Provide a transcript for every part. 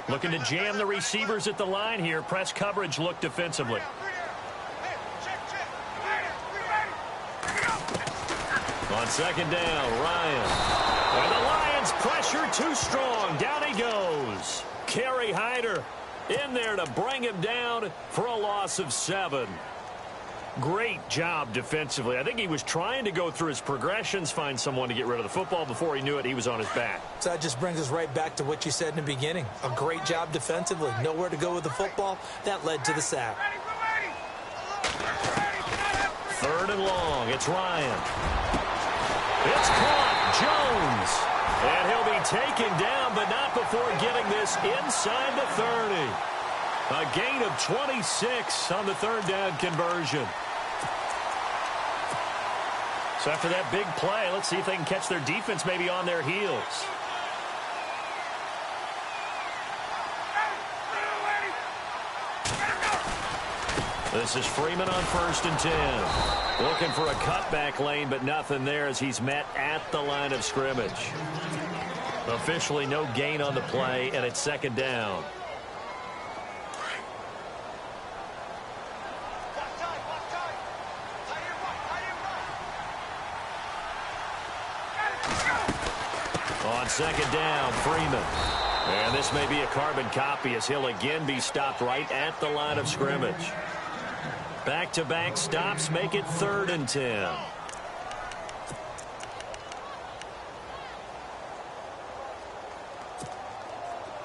Looking to jam the receivers at the line here. Press coverage look defensively. On second down, Ryan. And the Lions pressure too strong. Down he goes. Kerry Hyder in there to bring him down for a loss of 7. Great job defensively. I think he was trying to go through his progressions, find someone to get rid of the football. Before he knew it, he was on his back. So that just brings us right back to what you said in the beginning. A great job defensively. Nowhere to go with the football. That led to the sack. 3rd and long. It's Ryan. It's caught. Jones. And he'll be taken down, but not before getting this inside the 30. A gain of 26 on the 3rd down conversion. So after that big play, let's see if they can catch their defense maybe on their heels. This is Freeman on 1st and 10. Looking for a cutback lane, but nothing there as he's met at the line of scrimmage. Officially no gain on the play, and it's 2nd down. On 2nd down, Freeman. And this may be a carbon copy as he'll again be stopped right at the line of scrimmage. Back-to-back stops make it 3rd and 10.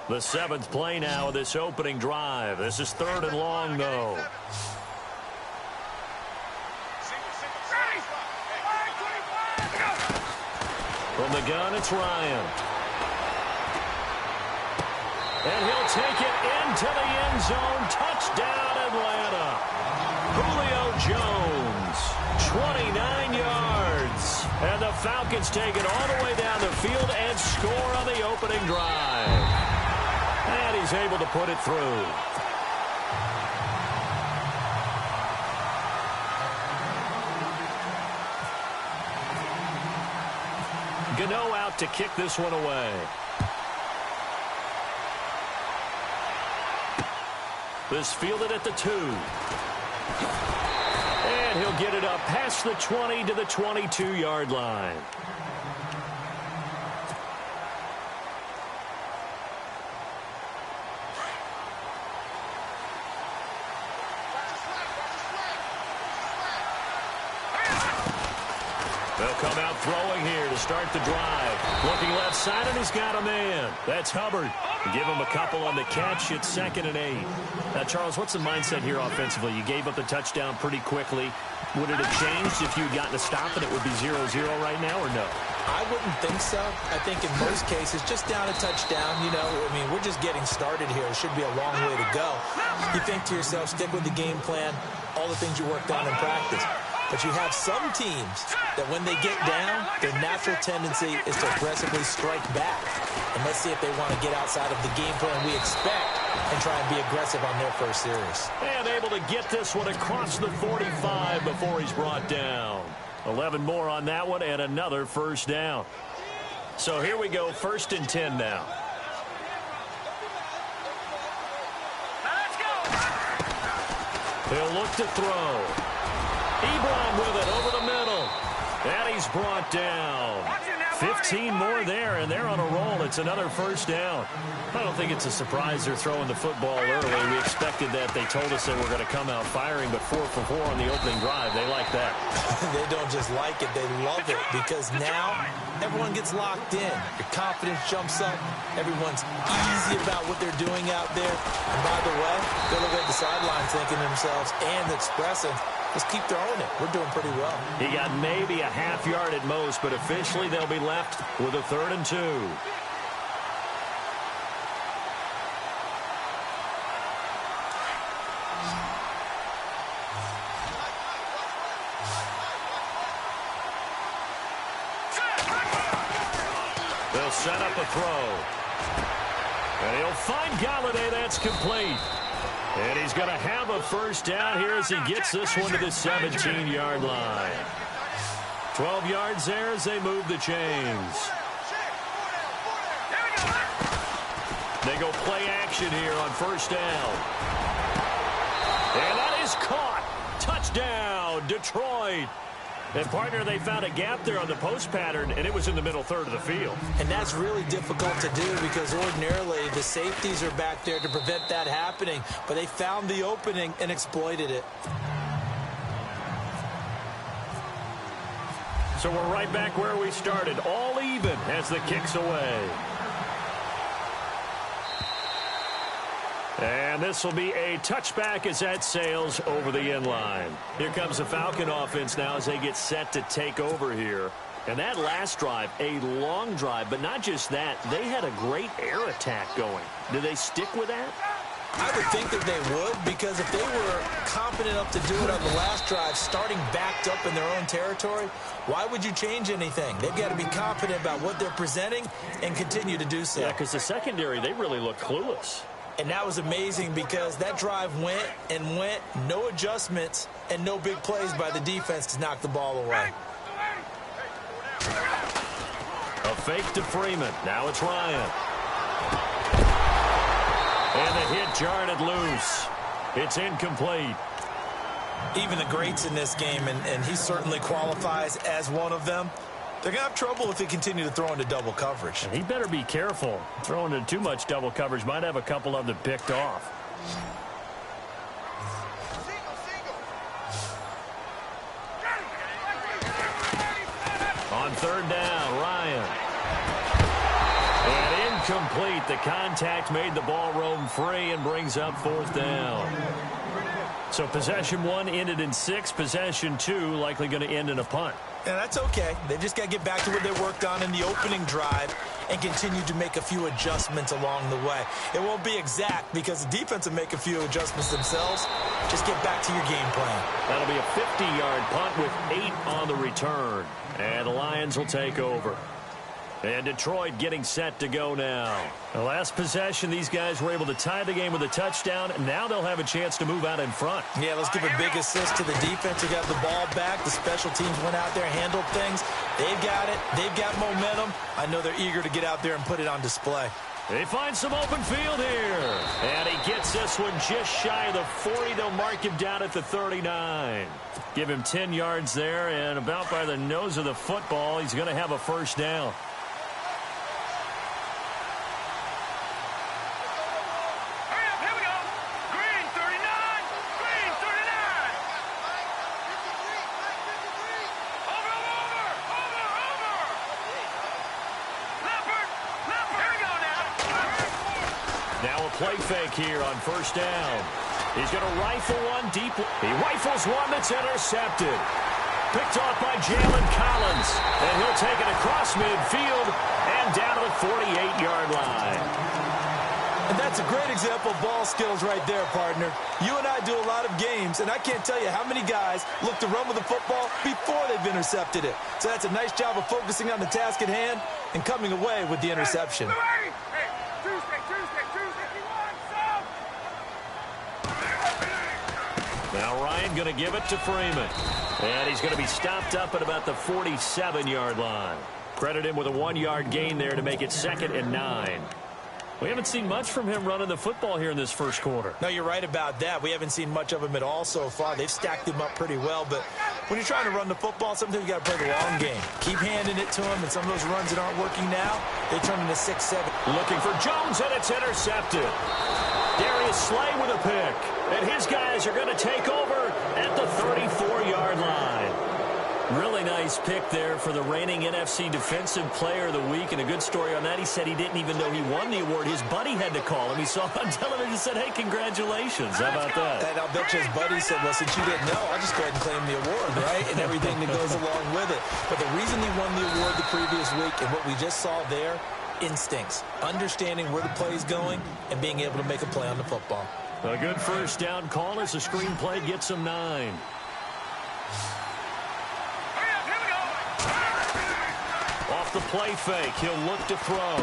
The 7th play now of this opening drive. This is 3rd and long, though. From the gun, it's Ryan. And he'll take it into the end zone. Touchdown, Atlanta. Julio Jones, 29 yards. And the Falcons take it all the way down the field and score on the opening drive. And he's able to put it through. Gano out to kick this one away. This fielded at the 2. And he'll get it up past the 20 to the 22-yard line. They'll come out throwing here to start the drive. Looking left side, and he's got a man. That's Hubbard. Give him a couple on the catch. It's 2nd and 8. Now, Charles, what's the mindset here offensively? You gave up the touchdown pretty quickly. Would it have changed if you had gotten a stop and it would be 0-0 right now, or no? I wouldn't think so. I think in most cases, just down a touchdown, you know, I mean, we're just getting started here. It should be a long way to go. You think to yourself, stick with the game plan, all the things you worked on in practice. But you have some teams that when they get down, their natural tendency is to aggressively strike back. And let's see if they want to get outside of the game plan we expect and try and be aggressive on their first series. And able to get this one across the 45 before he's brought down. 11 more on that one and another 1st down. So here we go, 1st and 10 now. He'll look to throw. Ebron with it over the middle. And he's brought down. 15 more there, and they're on a roll. It's another 1st down. I don't think it's a surprise they're throwing the football early. We expected that. They told us they were going to come out firing, but 4 for 4 on the opening drive. They like that. They don't just like it. They love it because now everyone gets locked in. Your confidence jumps up. Everyone's easy about what they're doing out there. And by the way, they're looking at the sidelines thinking to themselves and expressing, let's keep throwing it. We're doing pretty well. He got maybe a half yard at most, but officially they'll be left with a 3rd and 2. They'll set up a throw. And he'll find Galladay. That's complete. And he's going to have a 1st down here as he gets this one to the 17-yard line. 12 yards there as they move the chains. They go play action here on first down. And that is caught. Touchdown, Detroit. And, partner, they found a gap there on the post pattern, and it was in the middle third of the field. And that's really difficult to do because ordinarily the safeties are back there to prevent that happening. But they found the opening and exploited it. So we're right back where we started, all even as the kick's away. And this will be a touchback as that sails over the end line. Here comes the Falcon offense now as they get set to take over here. And that last drive, a long drive, but not just that. They had a great air attack going. Do they stick with that? I would think that they would, because if they were confident enough to do it on the last drive, starting backed up in their own territory, why would you change anything? They've got to be confident about what they're presenting and continue to do so. Yeah, because the secondary, they really look clueless. And that was amazing because that drive went and went, no adjustments, and no big plays by the defense to knock the ball away. A fake to Freeman. Now it's Ryan. And the hit jarred it loose. It's incomplete. Even the greats in this game, and he certainly qualifies as one of them, they're going to have trouble if they continue to throw into double coverage. And he better be careful. Throwing into too much double coverage might have a couple of them picked off. On third down, Ryan. And incomplete. The contact made the ball roam free and brings up fourth down. So possession one ended in 6. Possession 2 likely going to end in a punt. Yeah, that's okay. They just got to get back to what they worked on in the opening drive and continue to make a few adjustments along the way. It won't be exact because the defense will make a few adjustments themselves. Just get back to your game plan. That'll be a 50-yard punt with 8 on the return. And the Lions will take over. And Detroit getting set to go now. The last possession, these guys were able to tie the game with a touchdown. Now they'll have a chance to move out in front. Yeah, let's give a big assist to the defense who got the ball back. The special teams went out there, handled things. They've got it. They've got momentum. I know they're eager to get out there and put it on display. They find some open field here. And he gets this one just shy of the 40. They'll mark him down at the 39. Give him 10 yards there, and about by the nose of the football, he's going to have a first down. Play fake here on first down. He's going to rifle one deep. He rifles one that's intercepted. Picked off by Jalen Collins. And he'll take it across midfield and down to the 48-yard line. And that's a great example of ball skills right there, partner. You and I do a lot of games, and I can't tell you how many guys look to run with the football before they've intercepted it. So that's a nice job of focusing on the task at hand and coming away with the interception. Now Ryan going to give it to Freeman. And he's going to be stopped up at about the 47-yard line. Credit him with a 1-yard gain there to make it 2nd and 9. We haven't seen much from him running the football here in this first quarter. No, you're right about that. We haven't seen much of him at all so far. They've stacked him up pretty well, but when you're trying to run the football, sometimes you got to play the long game. Keep handing it to him, and some of those runs that aren't working now, they turn into 6-7. Looking for Jones, and it's intercepted. Darius Slay with a pick, and his guys are going to take over at the 34-yard line. Really nice pick there for the reigning NFC Defensive Player of the Week, and a good story on that. He said he didn't even know he won the award. His buddy had to call him. He saw it on television and said, hey, congratulations. How about that? And I'll bet you his buddy said, well, since you didn't know, I'll just go ahead and claim the award, right? And everything that goes along with it. But the reason he won the award the previous week and what we just saw there, instincts, understanding where the play is going and being able to make a play on the football. A good first down call as the screenplay gets him 9. Off the play fake, he'll look to throw.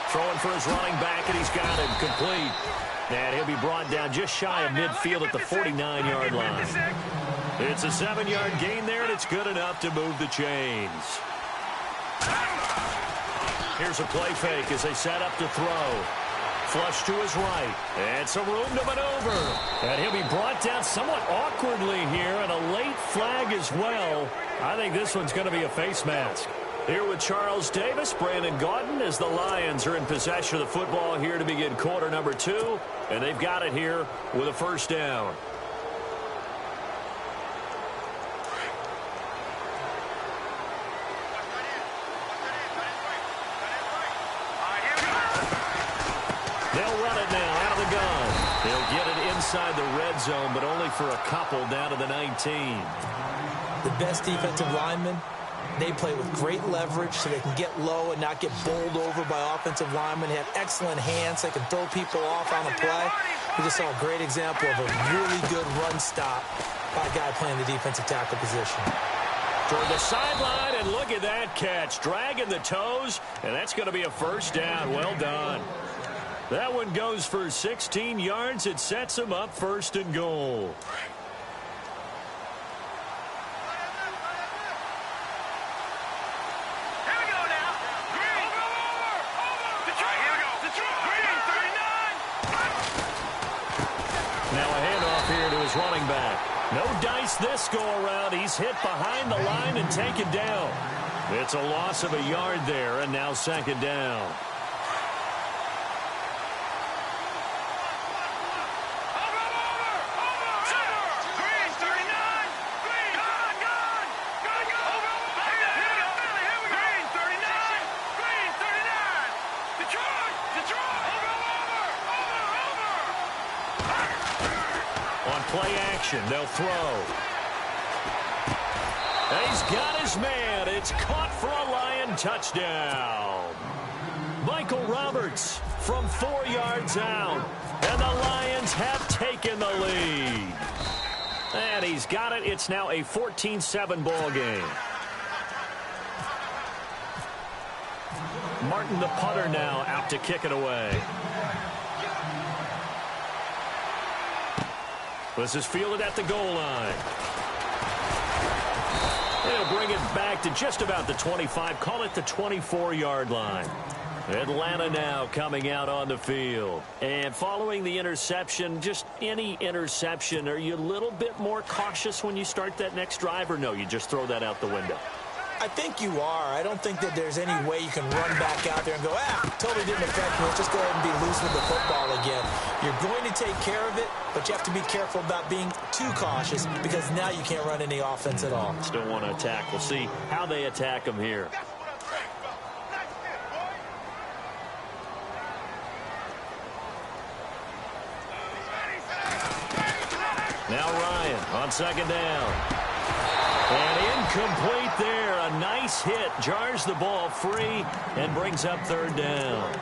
Throwing for his running back, and he's got him complete. And he'll be brought down just shy of midfield at the 49-yard line. It's a 7-yard gain there, and it's good enough to move the chains. Here's a play fake as they set up to throw. flush to his right. And some room to maneuver. And he'll be brought down somewhat awkwardly here, and a late flag as well. I think this one's going to be a face mask. Here with Charles Davis, Brandon Gaudin, as the Lions are in possession of the football here to begin quarter number 2. And they've got it here with a first down. They'll run it now out of the gun. They'll get it inside the red zone, but only for a couple down to the 19. The best defensive linemen, they play with great leverage so they can get low and not get bowled over by offensive linemen. They have excellent hands. They can throw people off on the play. We just saw a great example of a really good run stop by a guy playing the defensive tackle position. Toward the sideline, and look at that catch. Dragging the toes, and that's going to be a first down. Well done. That one goes for 16 yards. It sets him up first and goal. Now a handoff here to his running back. No dice this go-around. He's hit behind the line and taken down. It's a loss of a yard there, and now second down. Play action. They'll throw. He's got his man. It's caught for a Lion touchdown. Michael Roberts from 4 yards out. And the Lions have taken the lead. And he's got it. It's now a 14-7 ball game. Martin, the punter, now out to kick it away. This is fielded at the goal line. They'll bring it back to just about the 25. Call it the 24-yard line. Atlanta now coming out on the field. And following the interception, just any interception, are you a little bit more cautious when you start that next drive, or no, you just throw that out the window? I think you are. I don't think that there's any way you can run back out there and go, totally didn't affect me. Let's just go ahead and be loose with the football again. You're going to take care of it, but you have to be careful about being too cautious because now you can't run any offense at all. Still want to attack. We'll see how they attack them here. Now Ryan on second down. And incomplete there. A nice hit. Jars the ball free and brings up third down.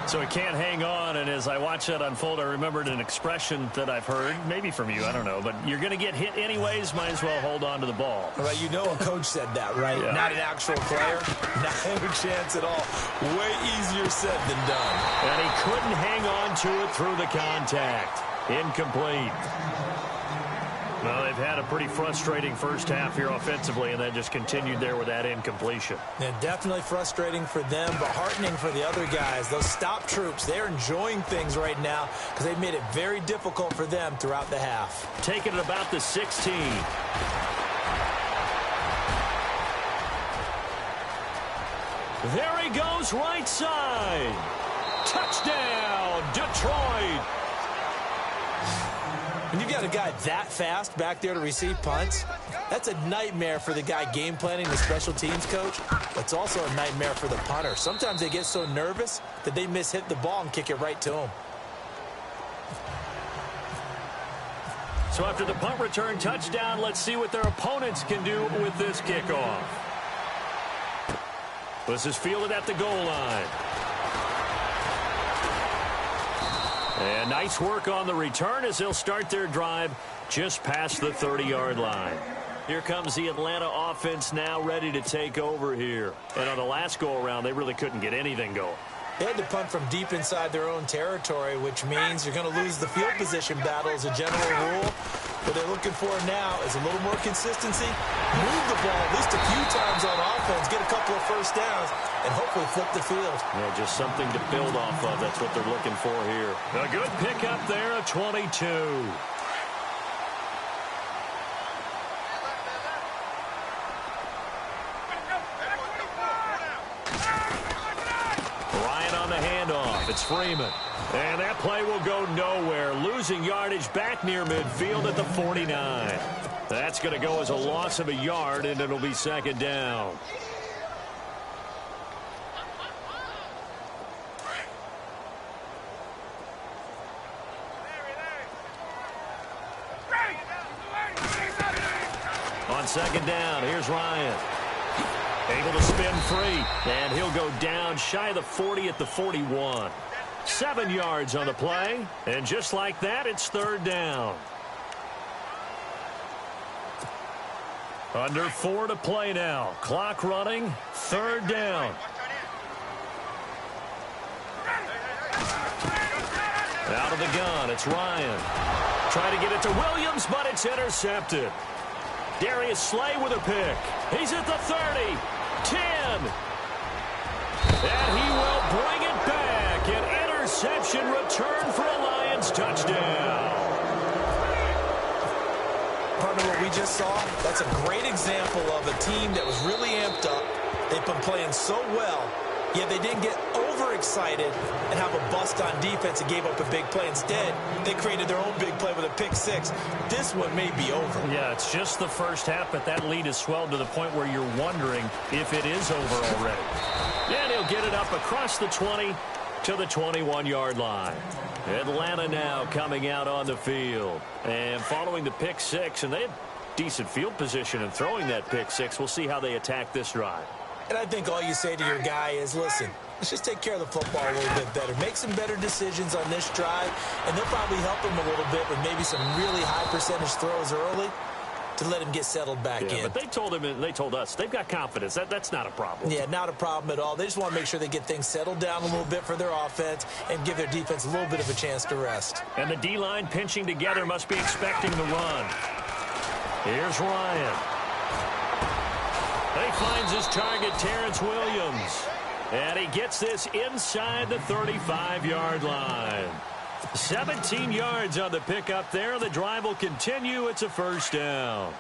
So he can't hang on, and as I watch that unfold, I remembered an expression that I've heard, maybe from you, I don't know, but you're going to get hit anyways, might as well hold on to the ball. Right, you know a coach said that, right? Yeah. Not an actual player. No chance at all. Way easier said than done. And he couldn't hang on to it through the contact. Incomplete. Well, they've had a pretty frustrating first half here offensively, and then just continued there with that incompletion. And definitely frustrating for them, but heartening for the other guys. Those stop troops, they're enjoying things right now because they've made it very difficult for them throughout the half. Taking it about the 16. There he goes, right side. Touchdown, Detroit. When you've got a guy that fast back there to receive punts, that's a nightmare for the guy game planning, the special teams coach. It's also a nightmare for the punter. Sometimes they get so nervous that they mishit the ball and kick it right to him. So after the punt return touchdown, let's see what their opponents can do with this kickoff. This is fielded at the goal line. And nice work on the return as they'll start their drive just past the 30-yard line. Here comes the Atlanta offense now ready to take over here. And on the last go-around, they really couldn't get anything going. They had to punt from deep inside their own territory, which means you're going to lose the field position battle as a general rule. What they're looking for now is a little more consistency, move the ball at least a few times on offense, get a couple of first downs, and hopefully flip the field. Yeah, just something to build off of. That's what they're looking for here. A good pickup there, a 22. It's Freeman. And that play will go nowhere. Losing yardage back near midfield at the 49. That's going to go as a loss of a yard, and it'll be second down. On second down, here's Ryan. Able to spin free, and he'll go down shy of the 40 at the 41. 7 yards on the play, and just like that, it's third down. Under 4 to play now. Clock running, third down. Out of the gun, it's Ryan. Trying to get it to Williams, but it's intercepted. Darius Slay with a pick. He's at the 30. 10. And he will bring it back. An interception return for a Lions touchdown. Partner, what we just saw, that's a great example of a team that was really amped up. They've been playing so well, yet they didn't get overexcited and have a bust on defense and gave up a big play. Instead, they created their own big play with a pick six. This one may be over. Yeah, it's just the first half, but that lead has swelled to the point where you're wondering if it is over already. And he'll get it up across the 20 to the 21-yard line. Atlanta now coming out on the field. And following the pick six, and they had decent field position in throwing that pick six. We'll see how they attack this drive. And I think all you say to your guy is, listen, let's just take care of the football a little bit better. Make some better decisions on this drive, and they'll probably help him a little bit with maybe some really high percentage throws early to let him get settled back in. But they told him, and they told us, they've got confidence. That's not a problem. Yeah, not a problem at all. They just want to make sure they get things settled down a little bit for their offense and give their defense a little bit of a chance to rest. And the D-line pinching together must be expecting the run. Here's Ryan. He finds his target, Terrence Williams. And he gets this inside the 35-yard line. 17 yards on the pickup there. The drive will continue. It's a first down.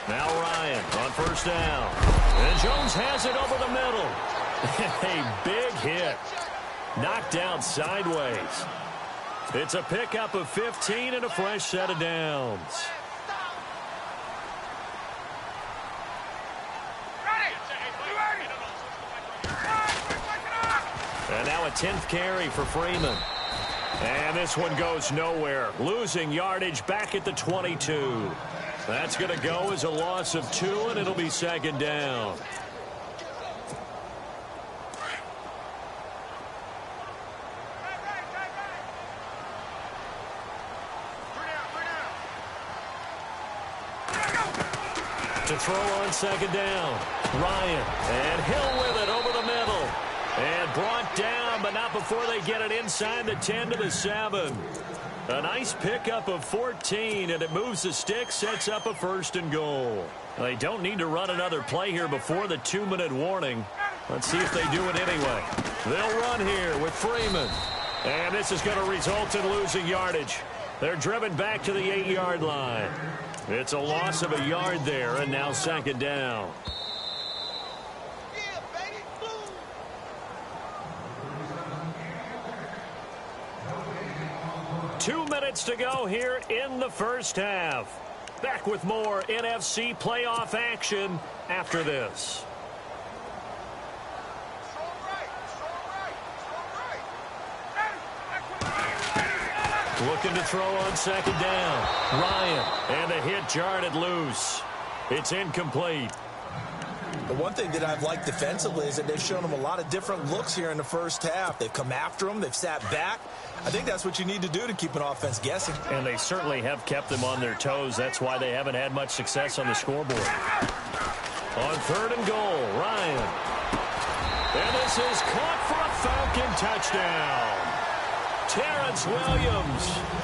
Now Ryan on first down. And Jones has it over the middle. A big hit. Knocked down sideways. It's a pickup of 15 and a fresh set of downs. And now a 10th carry for Freeman. And this one goes nowhere. Losing yardage back at the 22. That's going to go as a loss of 2, and it'll be second down. To throw on second down. Ryan. And Hill with it over the middle. And brought down, but not before they get it inside the 10 to the 7. A nice pickup of 14, and it moves the stick, sets up a first and goal. They don't need to run another play here before the 2-minute warning. Let's see if they do it anyway. They'll run here with Freeman. And this is going to result in losing yardage. They're driven back to the 8-yard line. It's a loss of a yard there, and now second down. 2 minutes to go here in the first half. Back with more NFC playoff action after this. Looking to throw on second down. Ryan, and the hit jarred it loose. It's incomplete. The one thing that I've liked defensively is that they've shown them a lot of different looks here in the first half. They've come after them. They've sat back. I think that's what you need to do to keep an offense guessing. And they certainly have kept them on their toes. That's why they haven't had much success on the scoreboard. On 3rd and goal, Ryan. And this is caught for a Falcon touchdown. Terrence Williams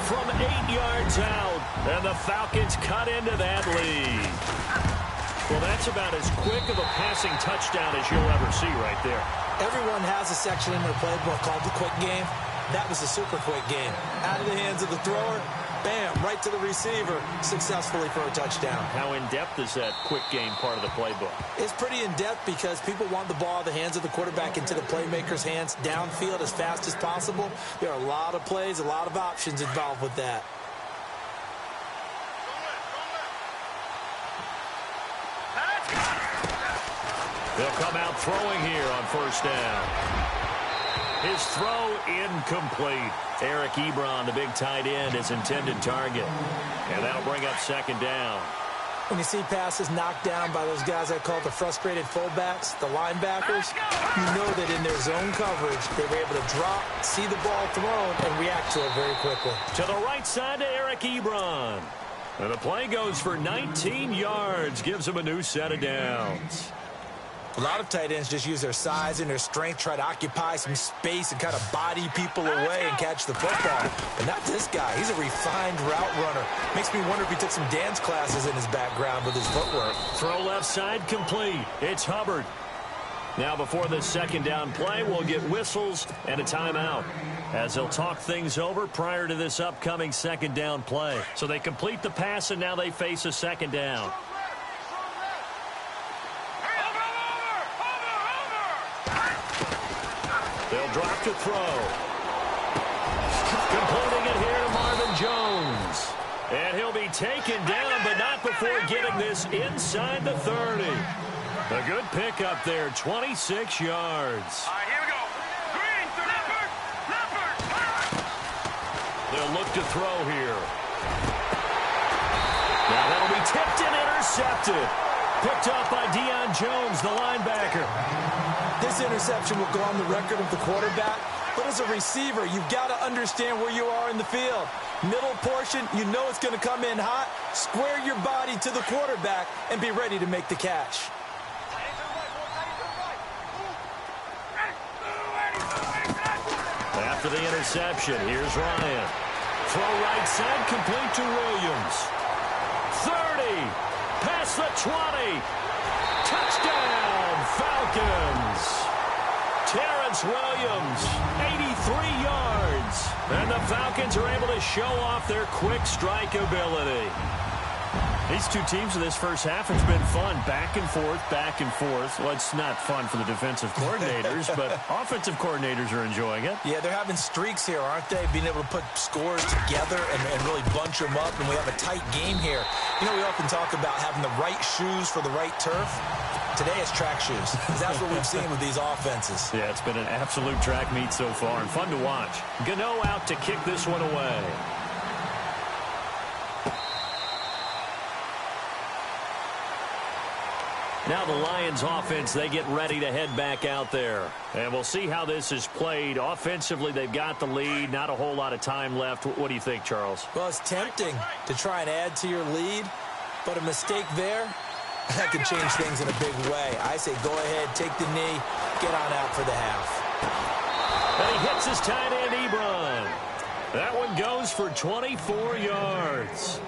from 8 yards out. And the Falcons cut into that lead. Well, that's about as quick of a passing touchdown as you'll ever see right there. Everyone has a section in their playbook called the quick game. That was a super quick game. Out of the hands of the thrower, bam, right to the receiver, successfully for a touchdown. How in-depth is that quick game part of the playbook? It's pretty in-depth because people want the ball out of the hands of the quarterback into the playmaker's hands downfield as fast as possible. There are a lot of plays, a lot of options involved with that. They'll come out throwing here on 1st down. His throw incomplete. Eric Ebron, the big tight end, his intended target. And that'll bring up 2nd down. When you see passes knocked down by those guys I call the frustrated fullbacks, the linebackers, you know that in their zone coverage, they were able to drop, see the ball thrown, and react to it very quickly. To the right side to Eric Ebron. And the play goes for 19 yards, gives him a new set of downs. A lot of tight ends just use their size and their strength, try to occupy some space and kind of body people away and catch the football. But not this guy. He's a refined route runner. Makes me wonder if he took some dance classes in his background with his footwork. Throw left side complete. It's Hubbard. Now before this 2nd down play, we'll get whistles and a timeout as they'll talk things over prior to this upcoming 2nd down play. So they complete the pass and now they face a 2nd down. They'll drop to throw. Completing it here to Marvin Jones. And he'll be taken down, but not before getting this inside the 30. A good pickup there, 26 yards. All right, here we go. Green, Leopard. They'll look to throw here. Now that'll be tipped and intercepted. Picked up by Deion Jones, the linebacker. This interception will go on the record of the quarterback, but as a receiver, you've got to understand where you are in the field. Middle portion, you know it's going to come in hot. Square your body to the quarterback and be ready to make the catch. After the interception, here's Ryan. Throw right side, complete to Williams. 30. Past the 20. Touchdown, Falcons. Terrence Williams, 83 yards. And the Falcons are able to show off their quick strike ability. These two teams in this first half, it's been fun. Back and forth, back and forth. Well, it's not fun for the defensive coordinators, but offensive coordinators are enjoying it. Yeah, they're having streaks here, aren't they? Being able to put scores together and really bunch them up, and we have a tight game here. You know, we often talk about having the right shoes for the right turf. Today it's track shoes, because that's what we've seen with these offenses. Yeah, it's been an absolute track meet so far, and fun to watch. Gano out to kick this one away. Now the Lions offense, they get ready to head back out there. And we'll see how this is played. Offensively, they've got the lead. Not a whole lot of time left. What do you think, Charles? Well, it's tempting to try and add to your lead, but a mistake there, that can change things in a big way. I say go ahead, take the knee, get on out for the half. And he hits his tight end, Ebron. That one goes for 24 yards.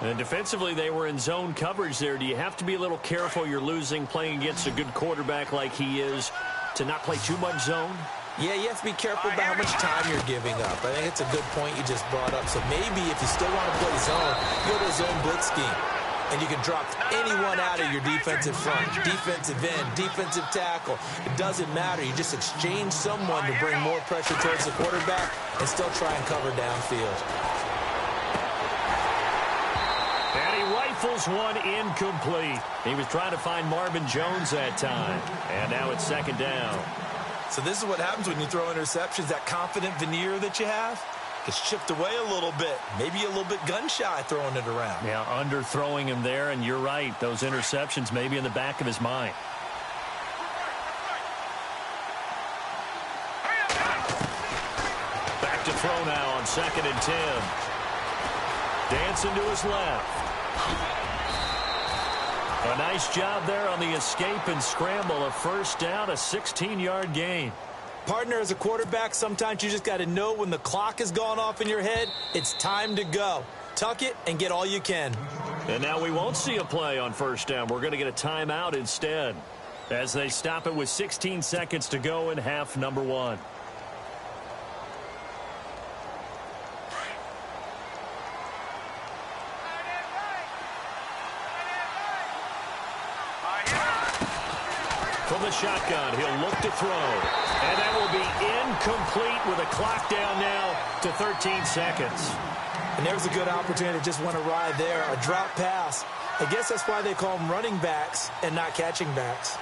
And defensively, they were in zone coverage there. Do you have to be a little careful? You're losing, playing against a good quarterback like he is, to not play too much zone? Yeah, you have to be careful about how much time you're giving up. I think it's a good point you just brought up. So maybe if you still want to play zone, go to a zone blitz scheme. And you can drop anyone out of your defensive front, defensive end, defensive tackle. It doesn't matter. You just exchange someone to bring more pressure towards the quarterback and still try and cover downfield. And he rifles one incomplete. He was trying to find Marvin Jones that time. And now it's 2nd down. So this is what happens when you throw interceptions. That confident veneer that you have gets chipped away a little bit. Maybe a little bit gun-shy throwing it around. Yeah, underthrowing him there, and you're right. Those interceptions may be in the back of his mind. Back to throw now on 2nd and 10. Dancing to his left. A nice job there on the escape and scramble. A first down, a 16-yard gain. Partner, as a quarterback, sometimes you just got to know when the clock has gone off in your head, it's time to go. Tuck it and get all you can. And now we won't see a play on first down. We're going to get a timeout instead as they stop it with 16 seconds to go in half number 1. From the shotgun, he'll look to throw. And that will be incomplete with a clock down now to 13 seconds. And there's a good opportunity to just want to ride there. A drop pass. I guess that's why they call them running backs and not catching backs.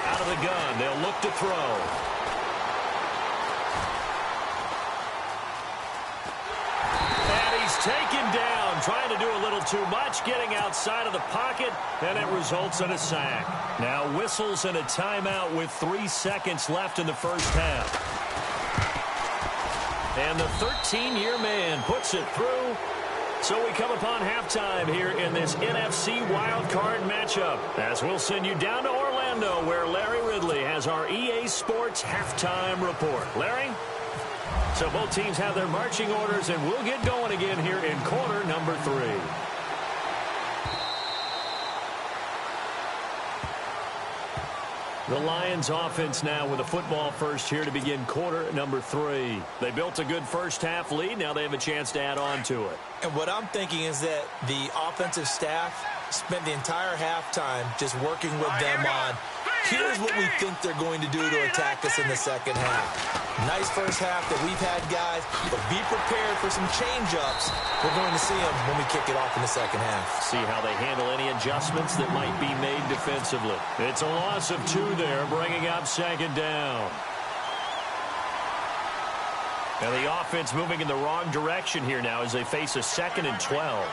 Out of the gun, they'll look to throw. Taken down, trying to do a little too much, getting outside of the pocket, and it results in a sack. Now whistles and a timeout with 3 seconds left in the first half. And the 13-year man puts it through. So we come upon halftime here in this NFC wildcard matchup, as we'll send you down to Orlando, where Larry Ridley has our EA Sports halftime report. Larry? So both teams have their marching orders, and we'll get going again here in quarter number 3. The Lions offense now with a football first here to begin quarter number 3. They built a good first half lead. Now they have a chance to add on to it. And what I'm thinking is that the offensive staff spent the entire halftime just working with them on, here's what we think they're going to do to attack us in the second half. Nice first half that we've had, guys, but be prepared for some change-ups. We're going to see them when we kick it off in the second half. See how they handle any adjustments that might be made defensively. It's a loss of 2 there, bringing up second down. And the offense moving in the wrong direction here now as they face a 2nd and 12.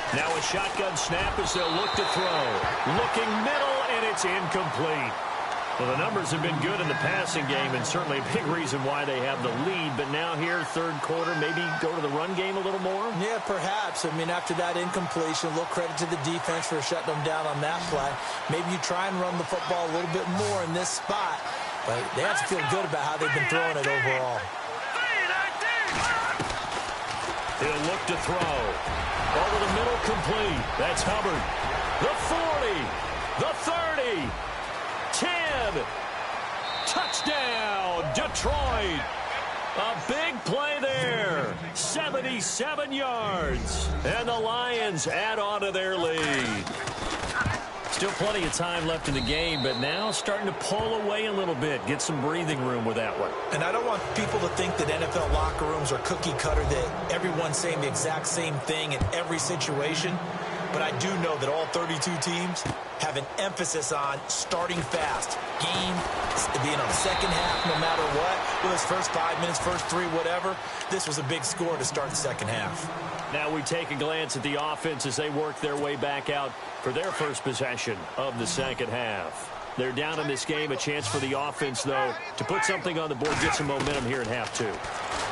Now a shotgun snap as they'll look to throw. Looking middle, and it's incomplete. Well, the numbers have been good in the passing game, and certainly a big reason why they have the lead. But now here, third quarter, maybe go to the run game a little more? Yeah, perhaps. I mean, after that incompletion, a little credit to the defense for shutting them down on that play. Maybe you try and run the football a little bit more in this spot. But they have to feel good about how they've been throwing it overall. He'll look to throw. Over the middle, complete. That's Hubbard. The 40. The 30. 10. Touchdown, Detroit. A big play there. 77 yards. And the Lions add on to their lead. Still plenty of time left in the game, but now starting to pull away a little bit. Get some breathing room with that one. And I don't want people to think that NFL locker rooms are cookie cutter, that everyone's saying the exact same thing in every situation. But I do know that all 32 teams have an emphasis on starting fast. Game, being on the second half no matter what. Whether it's first 5 minutes, first 3, whatever. This was a big score to start the second half. Now we take a glance at the offense as they work their way back out for their first possession of the second half. They're down in this game. A chance for the offense, though, to put something on the board, get some momentum here in half 2.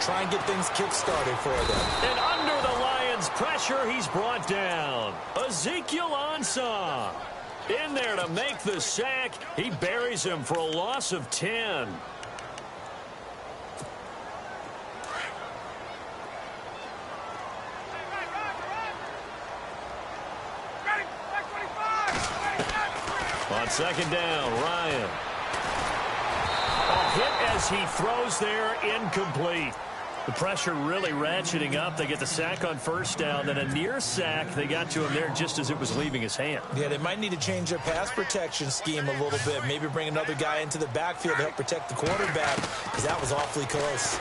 Try and get things kick-started for them. And under the Lions' pressure, he's brought down. Ezekiel Ansah in there to make the sack. He buries him for a loss of 10. On second down, Ryan. A hit as he throws there, incomplete. The pressure really ratcheting up. They get the sack on first down, then a near sack. They got to him there just as it was leaving his hand. Yeah, they might need to change their pass protection scheme a little bit. Maybe bring another guy into the backfield to help protect the quarterback, because that was awfully close.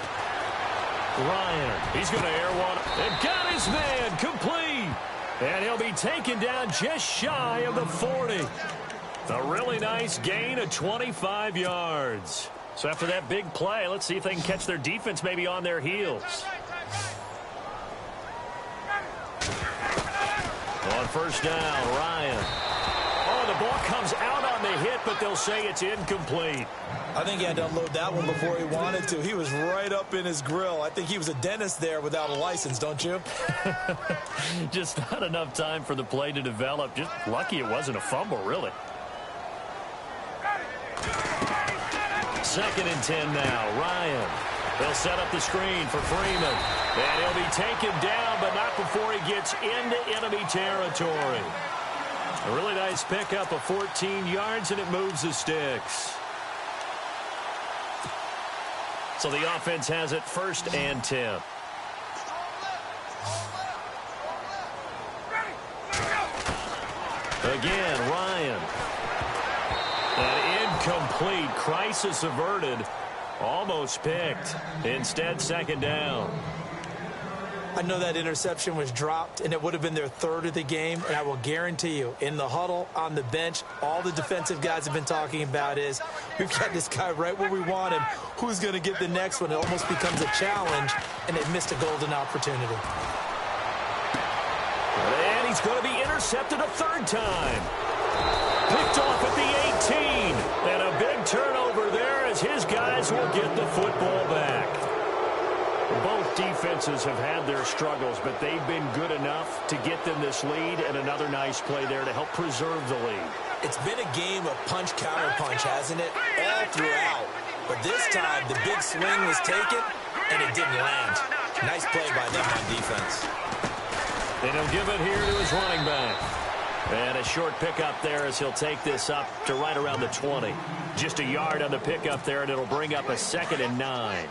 Ryan, he's going to air one. And got his man, complete. And he'll be taken down just shy of the 40. A really nice gain of 25 yards. So after that big play, let's see if they can catch their defense maybe on their heels. On first down, Ryan. Oh, the ball comes out on the hit, but they'll say it's incomplete. I think he had to unload that one before he wanted to. He was right up in his grill. I think he was a dentist there without a license, don't you? Just not enough time for the play to develop. Just lucky it wasn't a fumble, really. 2nd and 10 now. Ryan. They'll set up the screen for Freeman. And he'll be taken down, but not before he gets into enemy territory. A really nice pickup of 14 yards, and it moves the sticks. So the offense has it 1st and 10. Again, Ryan. An incomplete, crisis averted. Almost picked. Instead, 2nd down. I know that interception was dropped, and it would have been their 3rd of the game, and I will guarantee you, in the huddle, on the bench, all the defensive guys have been talking about is, we've got this guy right where we want him. Who's going to get the next one? It almost becomes a challenge, and they've missed a golden opportunity. And he's going to be intercepted a 3rd time. Picked off at the 18. And a big turnover there as his guys will get the football back. Both defenses have had their struggles, but they've been good enough to get them this lead, and another nice play there to help preserve the lead. It's been a game of punch-counter-punch, hasn't it? All throughout. But this time, the big swing was taken, and it didn't land. Nice play by them on defense. And he'll give it here to his running back. And a short pickup there as he'll take this up to right around the 20. Just a yard on the pickup there, and it'll bring up a 2nd and 9.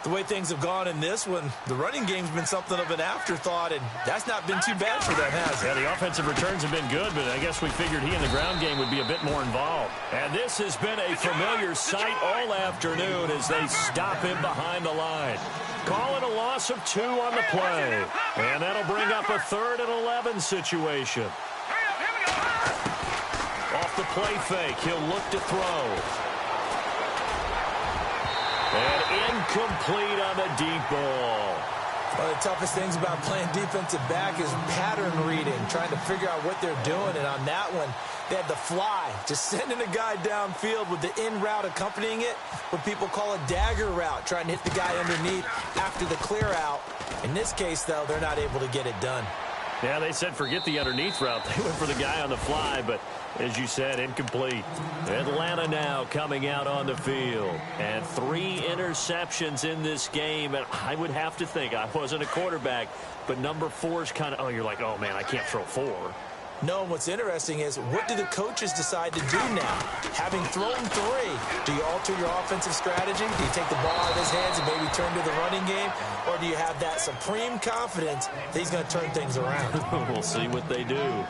The way things have gone in this one, the running game's been something of an afterthought, and that's not been too bad for them, has it? Yeah, the offensive returns have been good, but I guess we figured he in the ground game would be a bit more involved. And this has been a familiar sight all afternoon as they stop him behind the line. Call it a loss of 2 on the play. And that'll bring up a 3rd and 11 situation. Off the play fake, he'll look to throw. And incomplete on the deep ball. One of the toughest things about playing defensive back is pattern reading, trying to figure out what they're doing. And on that one, they had the fly, just sending a guy downfield with the in route accompanying it, what people call a dagger route, trying to hit the guy underneath after the clear out. In this case, though, they're not able to get it done. Yeah, they said forget the underneath route. They went for the guy on the fly, but as you said, incomplete. Atlanta now coming out on the field. And 3 interceptions in this game. And I would have to think, I wasn't a quarterback, but number 4 is kind of, oh, you're like, oh, man, I can't throw 4. No, and what's interesting is, what do the coaches decide to do now? Having thrown 3, do you alter your offensive strategy? Do you take the ball out of his hands and maybe turn to the running game? Or do you have that supreme confidence that he's going to turn things around? We'll see what they do.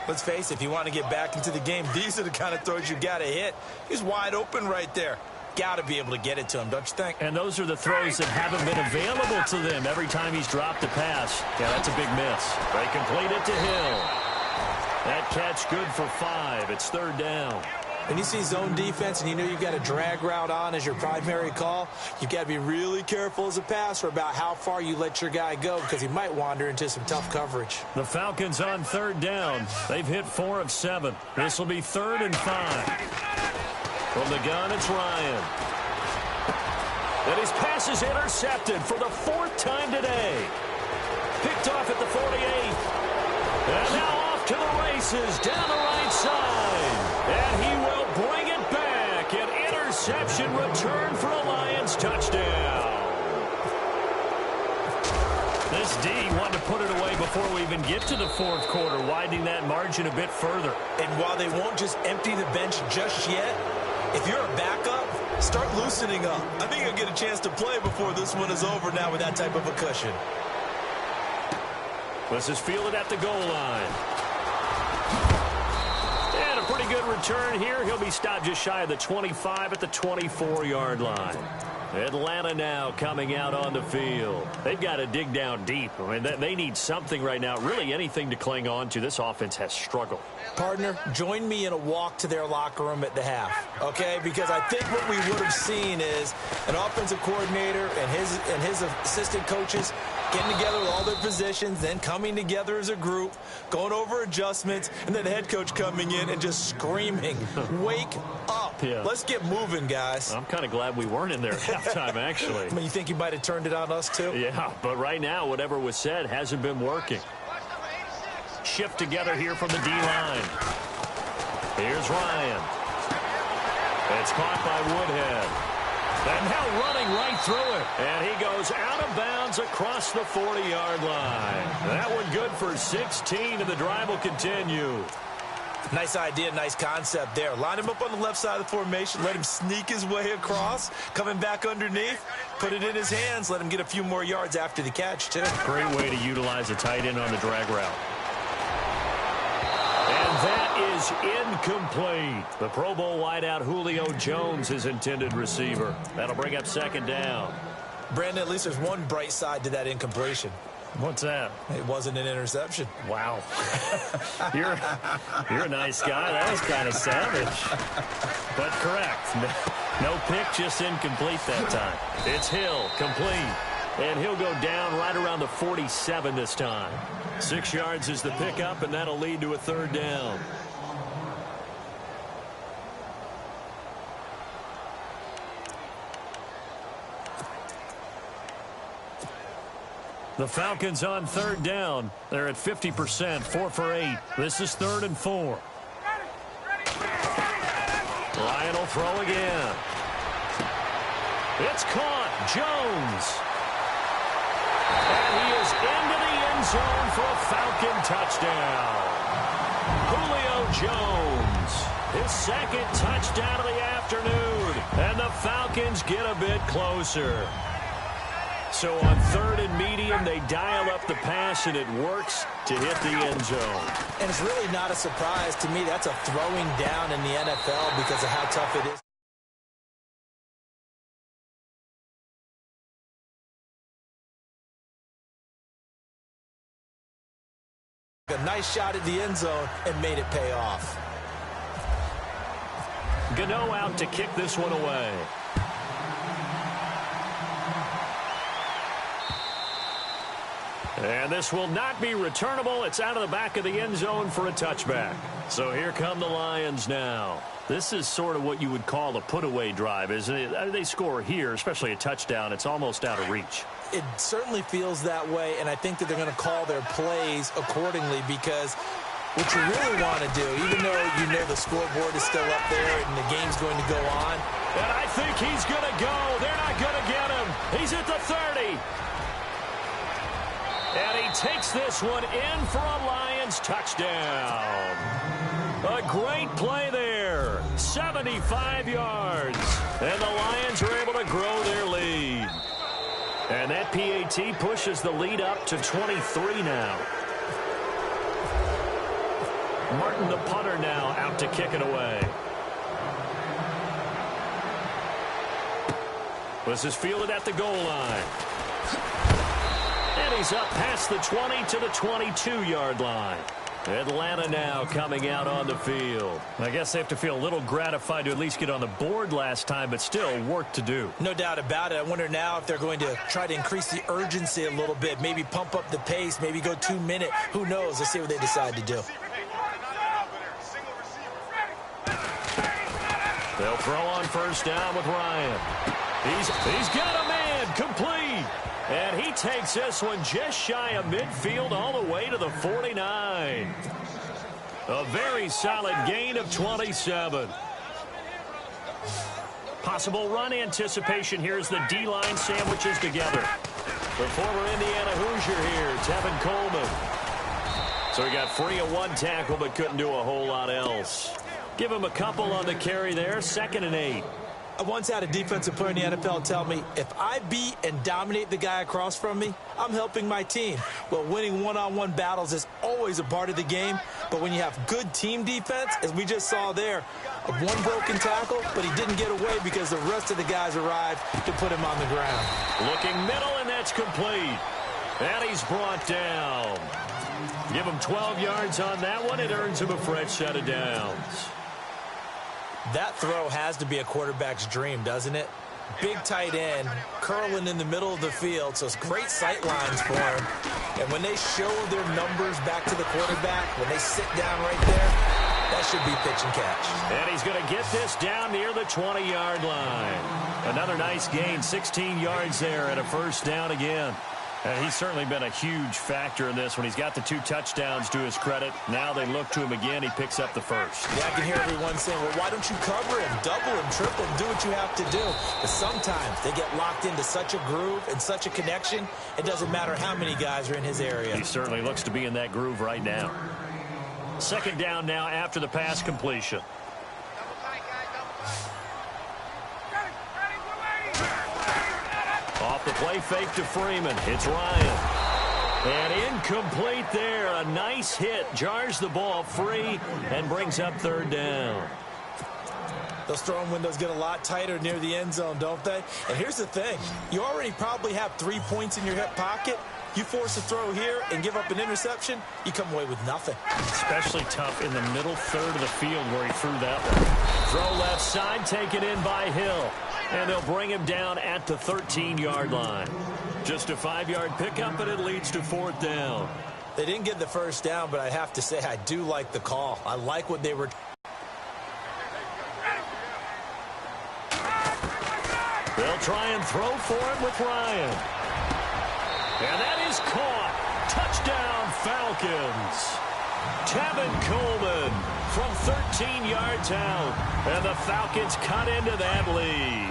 Let's face it, if you want to get back into the game, these are the kind of throws you got to hit. He's wide open right there. Got to be able to get it to him, don't you think? And those are the throws that haven't been available to them every time he's dropped a pass. Yeah, that's a big miss. They complete it to Hill. That catch good for 5. It's 3rd down. When you see zone defense and you know you've got a drag route on as your primary call, you've got to be really careful as a passer about how far you let your guy go because he might wander into some tough coverage. The Falcons on 3rd down. They've hit 4 of 7. This will be 3rd and 5. From the gun, it's Ryan. And his pass is intercepted for the 4th time today. Picked off at the 48. And now off to the races down the right side. And he will bring it back. An interception return for a Lions touchdown. This D wanted to put it away before we even get to the 4th quarter, widening that margin a bit further. And while they won't just empty the bench just yet, if you're a backup, start loosening up. I think you'll get a chance to play before this one is over now with that type of a cushion. This is fielded at the goal line. And a pretty good return here. He'll be stopped just shy of the 25 at the 24-yard line. Atlanta now coming out on the field. They've got to dig down deep. I mean, they need something right now, really anything to cling on to. This offense has struggled. Partner, join me in a walk to their locker room at the half, okay? Because I think what we would have seen is an offensive coordinator and his assistant coaches getting together with all their positions, then coming together as a group, going over adjustments, and then the head coach coming in and just screaming, wake up. Yeah. Let's get moving, guys. I'm kind of glad we weren't in there at halftime, actually. I mean, you think you might have turned it on us, too? Yeah, but right now, whatever was said hasn't been working. Shift together here from the D-line. Here's Ryan. It's caught by Woodhead. And now running right through it. And he goes out of bounds across the 40-yard line. That one good for 16, and the drive will continue. Nice idea, nice concept there. Line him up on the left side of the formation. Let him sneak his way across. Coming back underneath. Put it in his hands. Let him get a few more yards after the catch, too. Great way to utilize a tight end on the drag route. And that is incomplete. The Pro Bowl wideout Julio Jones, his intended receiver. That'll bring up second down. Brandon, at least there's one bright side to that incompletion. What's that? It wasn't an interception. Wow. You're a nice guy. That was kind of savage. But correct. No pick, just incomplete that time. It's Hill, complete. And he'll go down right around the 47 this time. 6 yards is the pickup, and that'll lead to a third down. The Falcons on third down. They're at 50%, 4 for 8. This is 3rd and 4. Ryan will throw again. It's caught. Jones. And he is into the end zone for a Falcon touchdown. Julio Jones, his second touchdown of the afternoon. And the Falcons get a bit closer. So on 3rd and medium, they dial up the pass, and it works to hit the end zone. And it's really not a surprise to me. That's a throwing down in the NFL because of how tough it is. A nice shot at the end zone and made it pay off. Gano out to kick this one away. And this will not be returnable. It's out of the back of the end zone for a touchback. So here come the Lions now. This is sort of what you would call a put-away drive, isn't it? They score here, especially a touchdown. It's almost out of reach. It certainly feels that way, and I think that they're going to call their plays accordingly because what you really want to do, even though you know the scoreboard is still up there and the game's going to go on. And I think he's going to go. They're not going to get him. He's at the 30. And he takes this one in for a Lions touchdown. A great play there. 75 yards. And the Lions are able to grow their lead. And that PAT pushes the lead up to 23 now. Martin, the punter, now out to kick it away. This is fielded at the goal line. And he's up past the 20 to the 22-yard line. Atlanta now coming out on the field. I guess they have to feel a little gratified to at least get on the board last time, but still work to do. No doubt about it. I wonder now if they're going to try to increase the urgency a little bit, maybe pump up the pace, maybe go 2-minute. Who knows? Let's see what they decide to do. They'll throw on first down with Ryan. He's got a man, complete. And he takes this one just shy of midfield all the way to the 49. A very solid gain of 27. Possible run anticipation here as the D-line sandwiches together. The former Indiana Hoosier here, Tevin Coleman. So he got free of one tackle but couldn't do a whole lot else. Give him a couple on the carry there, 2nd and 8. I once had a defensive player in the NFL tell me, if I beat and dominate the guy across from me, I'm helping my team. Well, winning one-on-one battles is always a part of the game, But when you have good team defense, as we just saw there, one broken tackle, but he didn't get away because the rest of the guys arrived to put him on the ground. Looking middle, and that's complete. And he's brought down. Give him 12 yards on that one. It earns him a fresh set of downs. That throw has to be a quarterback's dream, doesn't it? Big tight end, curling in the middle of the field, so it's great sight lines for him. And when they show their numbers back to the quarterback, when they sit down right there, that should be pitch and catch. And he's going to get this down near the 20-yard line. Another nice gain, 16 yards there, and a first down again. And he's certainly been a huge factor in this when he's got the 2 touchdowns to his credit. Now they look to him again. He picks up the first. Yeah, I can hear everyone saying, well, why don't you cover him, double him, triple him, do what you have to do. But sometimes they get locked into such a groove and such a connection, it doesn't matter how many guys are in his area. He certainly looks to be in that groove right now. Second down now after the pass completion. Off the play fake to Freeman. It's Ryan. And incomplete there. A nice hit. Jars the ball free and brings up third down. Those throwing windows get a lot tighter near the end zone, don't they? And here's the thing. You already probably have 3 points in your hip pocket. You force a throw here and give up an interception, you come away with nothing. Especially tough in the middle third of the field where he threw that one. Throw left side, taken in by Hill. And they'll bring him down at the 13-yard line. Just a 5-yard pickup, and it leads to fourth down. They didn't get the first down, but I have to say I do like the call. I like what they were. They'll try and throw for it with Ryan. And that is caught. Touchdown, Falcons. Tevin Coleman from 13 yards out. And the Falcons cut into that lead.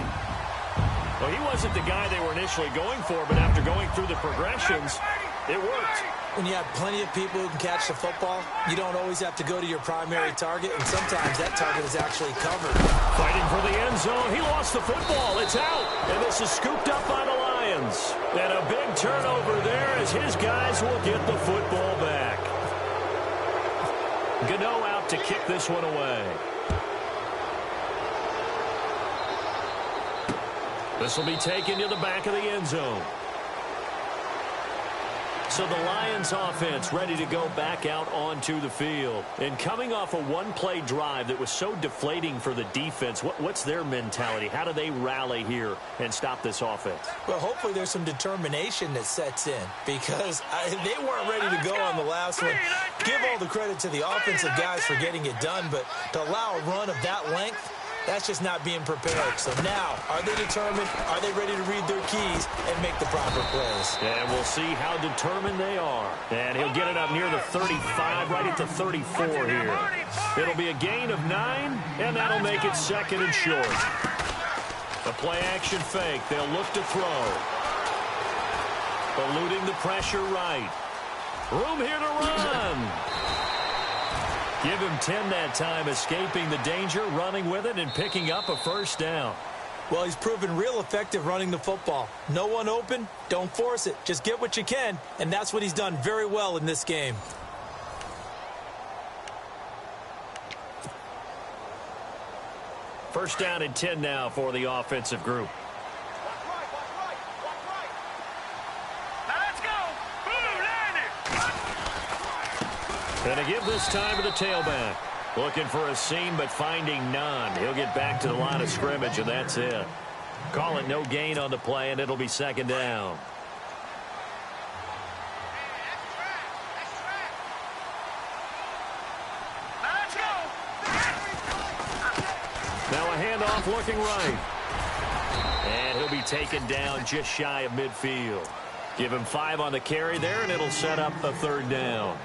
Well, he wasn't the guy they were initially going for, but after going through the progressions, it worked. When you have plenty of people who can catch the football, you don't always have to go to your primary target, and sometimes that target is actually covered. Fighting for the end zone. He lost the football. It's out. And this is scooped up by the Lions. And a big turnover there as his guys will get the football back. Gano out to kick this one away. This will be taken to the back of the end zone. So the Lions offense ready to go back out onto the field. And coming off a one-play drive that was so deflating for the defense, what's their mentality? How do they rally here and stop this offense? Well, hopefully there's some determination that sets in because they weren't ready to go on the last one. Give all the credit to the offensive guys for getting it done, but to allow a run of that length, that's just not being prepared. So now, are they determined? Are they ready to read their keys and make the proper plays? And we'll see how determined they are. And he'll get it up near the 35, right at the 34 here. It'll be a gain of 9, and that'll make it second and short. A play-action fake. They'll look to throw. Eluding the pressure right. Room here to run. Give him 10 that time, escaping the danger, running with it, and picking up a first down. Well, he's proven real effective running the football. No one open, don't force it. Just get what you can, and that's what he's done very well in this game. First down and 10 now for the offensive group. And to give this time to the tailback. Looking for a seam, but finding none. He'll get back to the line of scrimmage, and that's it. Call it no gain on the play, and it'll be second down. Now a handoff looking right. And he'll be taken down just shy of midfield. Give him 5 on the carry there, and it'll set up a third down.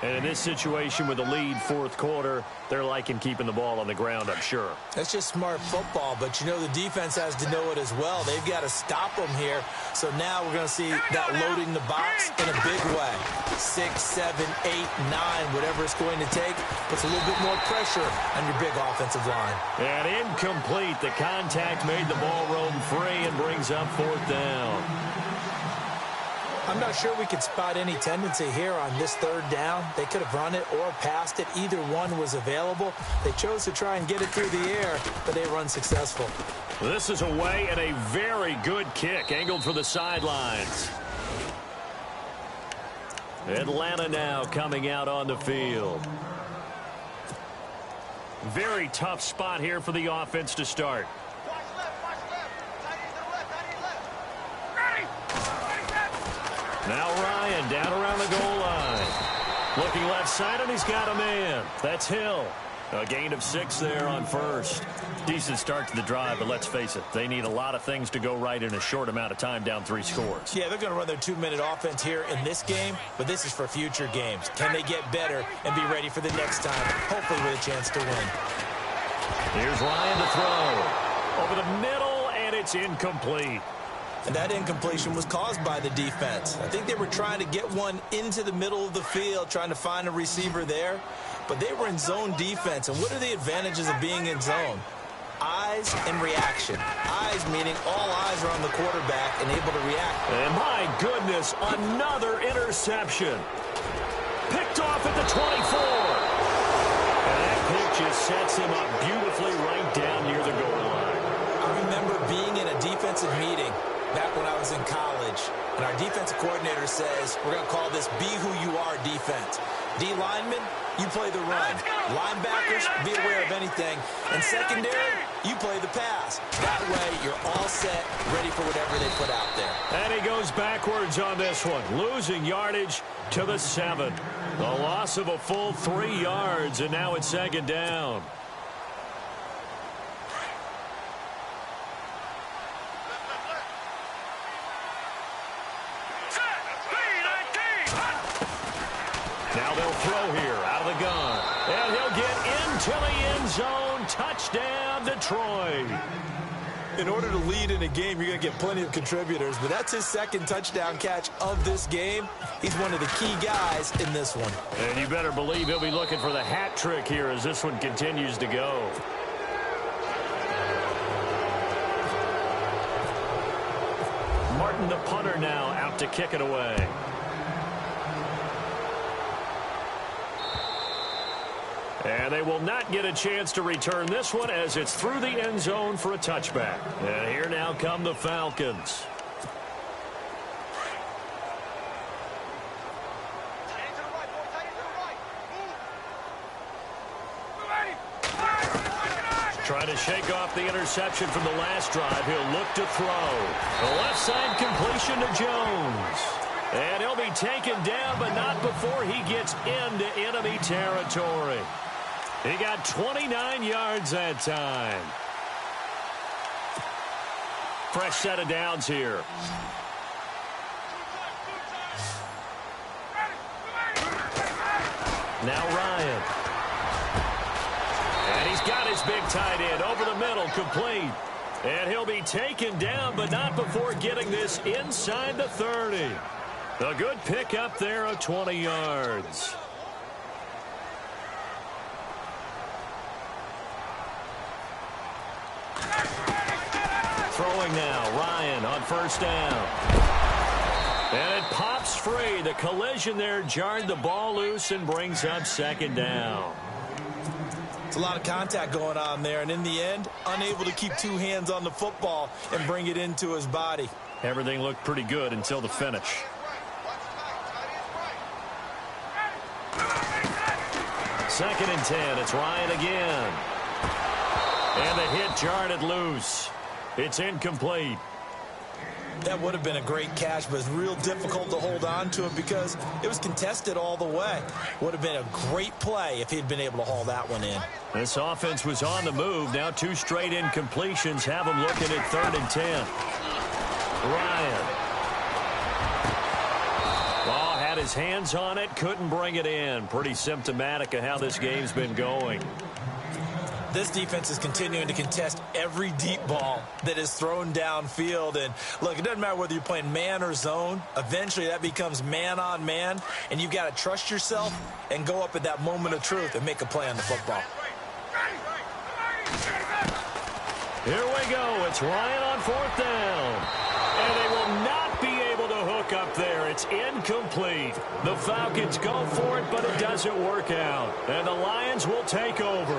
And in this situation with a lead fourth quarter, they're liking keeping the ball on the ground, I'm sure. That's just smart football, but you know the defense has to know it as well. They've got to stop them here. So now we're going to see that loading the box in a big way. 6, 7, 8, 9, whatever it's going to take, puts a little bit more pressure on your big offensive line. And incomplete. The contact made the ball roam free and brings up fourth down. I'm not sure we could spot any tendency here on this third down. They could have run it or passed it. Either one was available. They chose to try and get it through the air, but they were unsuccessful. This is away and a very good kick angled for the sidelines. Atlanta now coming out on the field. Very tough spot here for the offense to start. Now Ryan down around the goal line. Looking left side, and he's got a man. That's Hill. A gain of 6 there on first. Decent start to the drive, but let's face it, they need a lot of things to go right in a short amount of time, down 3 scores. Yeah, they're going to run their 2-minute offense here in this game, but this is for future games. Can they get better and be ready for the next time, hopefully with a chance to win? Here's Ryan to throw. Over the middle, and it's incomplete. And that incompletion was caused by the defense. I think they were trying to get one into the middle of the field, trying to find a receiver there. But they were in zone defense. And what are the advantages of being in zone? Eyes and reaction. Eyes meaning all eyes are on the quarterback and able to react. And my goodness, another interception. Picked off at the 24. And that pick just sets him up beautifully right down near the goal line. I remember being in a defensive meeting back when I was in college, and our defensive coordinator says, we're going to call this Be Who You Are defense. D linemen, you play the run. Linebackers, be aware of anything. And secondary, you play the pass. That way, you're all set, ready for whatever they put out there. And he goes backwards on this one, losing yardage to the 7. The loss of a full 3 yards, and now it's 2nd down. Now they'll throw here out of the gun. And he'll get into the end zone. Touchdown, Detroit. In order to lead in a game, you're going to get plenty of contributors, but that's his 2nd touchdown catch of this game. He's one of the key guys in this one. And you better believe he'll be looking for the hat trick here as this one continues to go. Martin, the punter, now out to kick it away. And they will not get a chance to return this one as it's through the end zone for a touchback. And here now come the Falcons. Trying to shake off the interception from the last drive. He'll look to throw. The left side completion to Jones. And he'll be taken down, but not before he gets into enemy territory. He got 29 yards that time. Fresh set of downs here. Now Ryan. And he's got his big tight end over the middle, complete. And he'll be taken down, but not before getting this inside the 30. A good pickup there of 20 yards. Throwing now, Ryan on first down. And it pops free. The collision there jarred the ball loose and brings up 2nd down. It's a lot of contact going on there, and in the end, unable to keep 2 hands on the football and bring it into his body. Everything looked pretty good until the finish. Second and 10. It's Ryan again. And the hit jarred it loose. It's incomplete. That would have been a great catch, but it's real difficult to hold on to it because it was contested all the way. Would have been a great play if he'd been able to haul that one in. This offense was on the move. Now 2 straight incompletions have them looking at 3rd and 10. Ryan. Ball had his hands on it, couldn't bring it in. Pretty symptomatic of how this game's been going. This defense is continuing to contest every deep ball that is thrown downfield. And, look, it doesn't matter whether you're playing man or zone. Eventually, that becomes man-on-man, and you've got to trust yourself and go up at that moment of truth and make a play on the football. Here we go. It's Ryan on 4th down. And they will not be able to hook up there. It's It's incomplete. The Falcons go for it, but it doesn't work out. And the Lions will take over.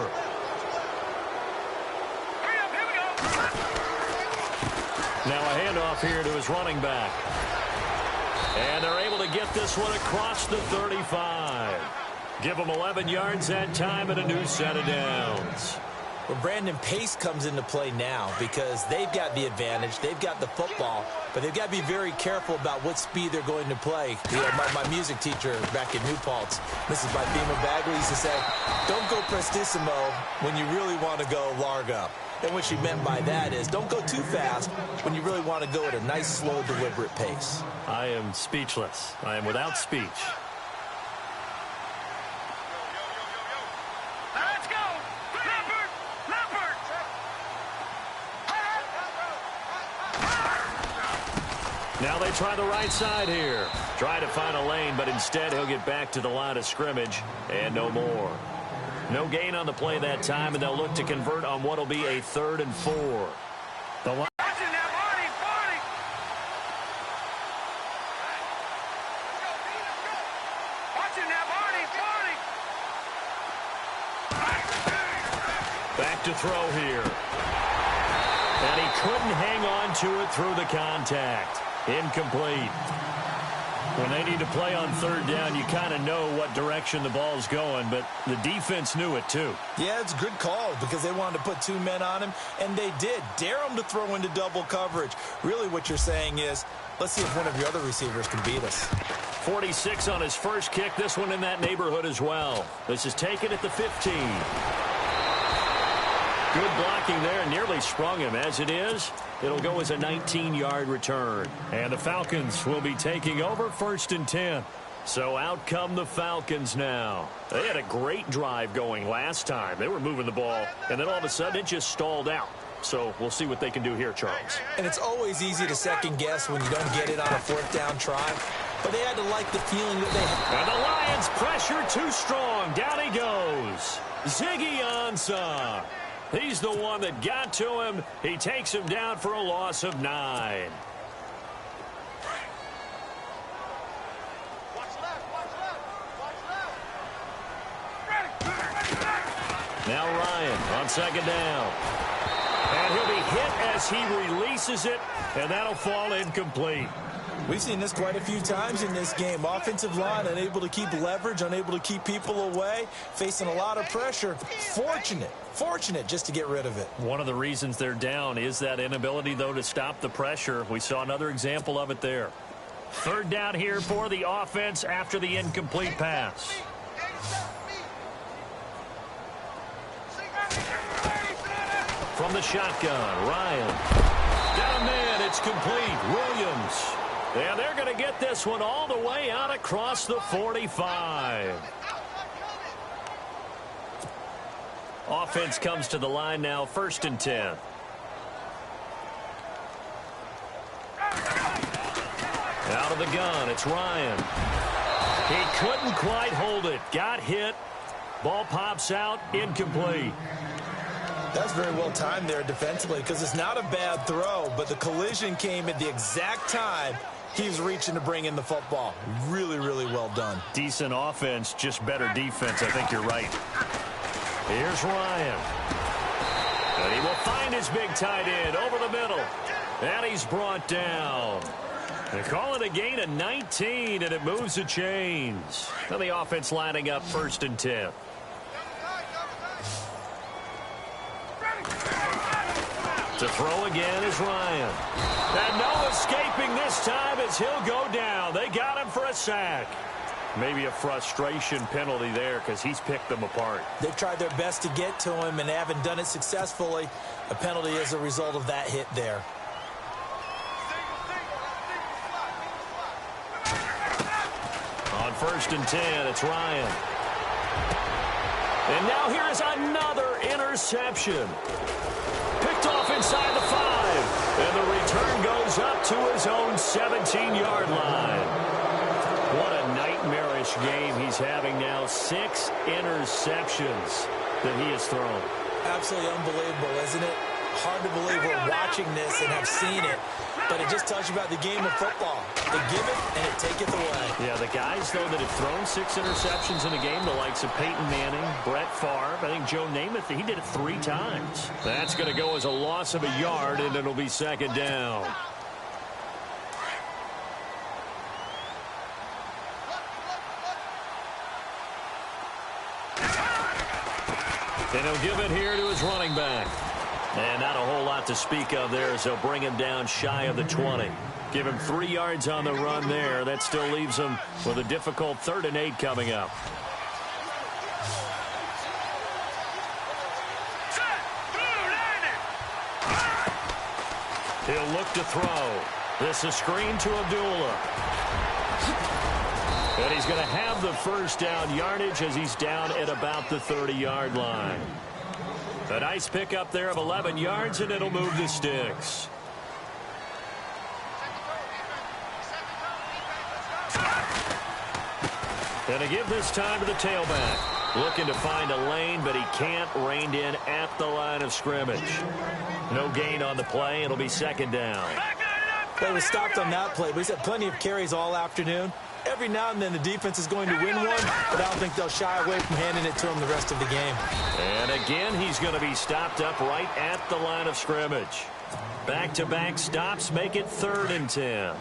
Now a handoff here to his running back. And they're able to get this one across the 35. Give them 11 yards that time and a new set of downs. Well, Brandon, pace comes into play now because they've got the advantage. They've got the football, but they've got to be very careful about what speed they're going to play. You know, my music teacher back in New Paltz, Mrs. Bifema Bagley, used to say, don't go prestissimo when you really want to go largo. And what she meant by that is don't go too fast when you really want to go at a nice, slow, deliberate pace. I am speechless. I am without speech. Let's go! Leopard! Leopard! Now they try the right side here. Try to find a lane, but instead he'll get back to the line of scrimmage and no more. No gain on the play that time, and they'll look to convert on what will be a 3rd and 4. The line. Watching that body, body! Watching that body, body! Back to throw here. And he couldn't hang on to it through the contact. Incomplete. When they need to play on 3rd down, you kind of know what direction the ball's going, but the defense knew it too. Yeah, it's a good call because they wanted to put 2 men on him, and they did. Dare him to throw into double coverage. Really what you're saying is, let's see if one of your other receivers can beat us. 46 on his first kick, this one in that neighborhood as well. This is taken at the 15. Good blocking there, nearly sprung him. As it is, it'll go as a 19-yard return. And the Falcons will be taking over 1st and 10. So out come the Falcons now. They had a great drive going last time. They were moving the ball, and then all of a sudden it just stalled out. So we'll see what they can do here, Charles. And it's always easy to second-guess when you don't get it on a 4th down try. But they had to like the feeling that they had. And the Lions pressure too strong. Down he goes. Ziggy Ansah. He's the one that got to him. He takes him down for a loss of 9. Now Ryan on 2nd down. And he'll be hit as he releases it, and that'll fall incomplete. We've seen this quite a few times in this game. Offensive line unable to keep leverage, unable to keep people away, facing a lot of pressure. Fortunate just to get rid of it. One of the reasons they're down is that inability, though, to stop the pressure. We saw another example of it there. 3rd down here for the offense after the incomplete pass. From the shotgun, Ryan. Down man, it's complete. Williams. And they're going to get this one all the way out across the 45. Offense comes to the line now, 1st and 10. Out of the gun, it's Ryan. He couldn't quite hold it. Got hit. Ball pops out, incomplete. That's very well timed there defensively because it's not a bad throw, but the collision came at the exact time he was reaching to bring in the football. Really, really well done. Decent offense, just better defense. I think you're right. Here's Ryan. And he will find his big tight end over the middle. And he's brought down. They call it a gain of 19, and it moves the chains. Now the offense lining up 1st and 10. To throw again is Ryan. And no escaping this time as he'll go down. They got him for a sack. Maybe a frustration penalty there because he's picked them apart. They've tried their best to get to him and haven't done it successfully. A penalty as a result of that hit there. On 1st and 10, it's Ryan. And now here is another interception. Picked off inside the 5. And the return goes up to his own 17-yard line. What a nightmarish game he's having now. 6 interceptions that he has thrown. Absolutely unbelievable, isn't it? Hard to believe we're watching this and have seen it, but it just tells you about the game of football. They give it, and it taketh away. Yeah, the guys, though, that have thrown 6 interceptions in a game, the likes of Peyton Manning, Brett Favre, I think Joe Namath, he did it 3 times. That's going to go as a loss of a yard, and it'll be second down. And he'll give it here to his running back. And not a whole lot to speak of there as they'll bring him down shy of the 20. Give him 3 yards on the run there. That still leaves him with a difficult 3rd and 8 coming up. He'll look to throw. This is screen to Abdullah. And he's going to have the first down yardage as he's down at about the 30-yard line. A nice pickup there of 11 yards, and it'll move the sticks. And a give this time to the tailback. Looking to find a lane, but he can't. Reined in at the line of scrimmage. No gain on the play. It'll be second down. They were stopped on that play, but he's had plenty of carries all afternoon. Every now and then the defense is going to win one, but I don't think they'll shy away from handing it to him the rest of the game. And again, he's going to be stopped up right at the line of scrimmage. Back-to-back stops make it 3rd and 10.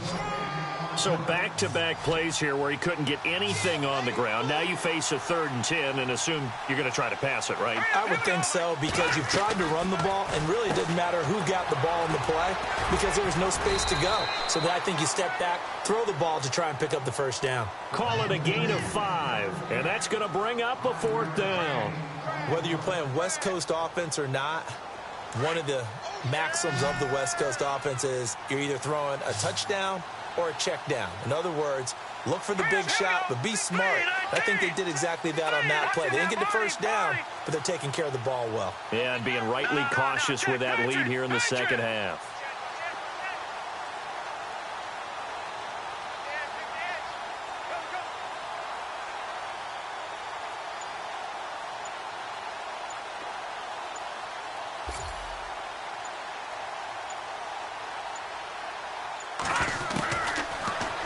So back-to-back plays here where he couldn't get anything on the ground. Now you face a 3rd and 10 and assume you're going to try to pass it, right? I would think so, because you've tried to run the ball, and really it didn't matter who got the ball in the play because there was no space to go. So I think you step back, throw the ball to try and pick up the first down. Call it a gain of 5, and that's going to bring up a 4th down. Whether you're playing West Coast offense or not, one of the maxims of the West Coast offense is you're either throwing a touchdown or a check down. In other words, look for the big shot, but be smart. I think they did exactly that on that play. They didn't get the first down, but they're taking care of the ball well. Yeah, and being rightly cautious with that lead here in the second half.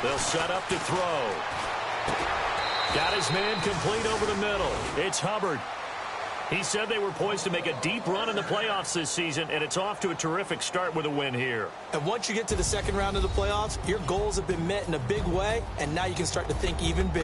They'll set up to throw. Got his man complete over the middle. It's Hubbard. He said they were poised to make a deep run in the playoffs this season, and it's off to a terrific start with a win here. And once you get to the second round of the playoffs, your goals have been met in a big way, and now you can start to think even bigger.